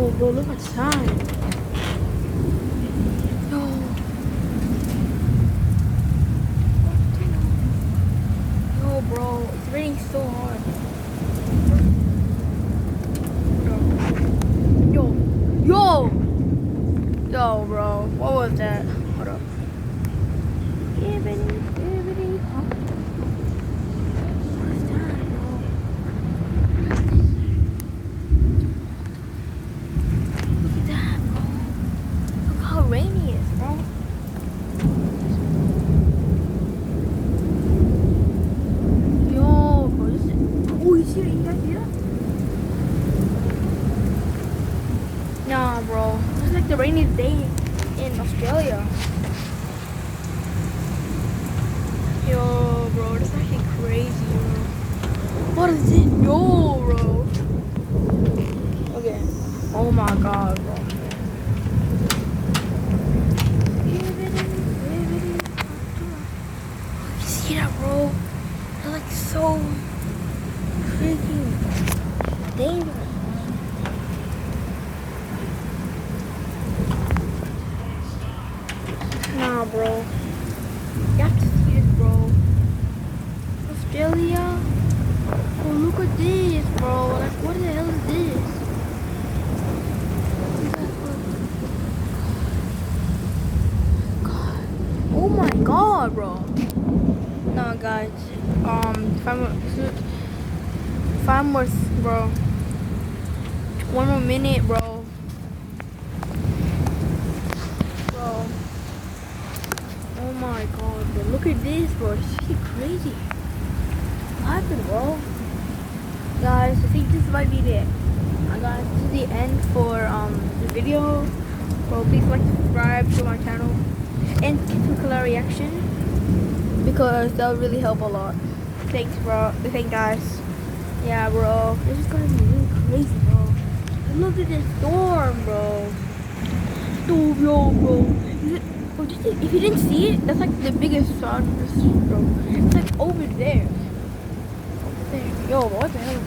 Yo, bro, look outside. Yo. Yo, bro, it's raining so hard. Yo. Yo. Yo, bro, what was that? Hold up. Rainy is, bro. Yo, bro, this is. Oh, you see it? You guys see that? Nah, bro. It's like the rainiest day in Australia. Yo, bro, this is actually crazy, bro. What is it? Yo, bro. Okay. Oh my god, bro. See that, bro? They're like so freaking dangerous. Nah, bro. You have to see this, bro. Australia? Oh, look at this, bro. Like, what the hell is this? God. Oh my god, bro. No, guys. Five more, bro. One more minute, bro. Bro. Oh my god, bro. Look at this, bro. It's really crazy. What happened, bro? Guys, I think this might be it. Guys, this is the end for the video. Bro, please like, subscribe to my channel, and keep a color reaction, because that would really help a lot. Thanks, bro. Thanks, guys. Yeah, bro. This is gonna be really crazy, bro. Look at this storm, bro. Storm, yo, bro. Bro, if you didn't see it, that's like the biggest storm, bro. It's like over there. Over there. Yo, what the hell?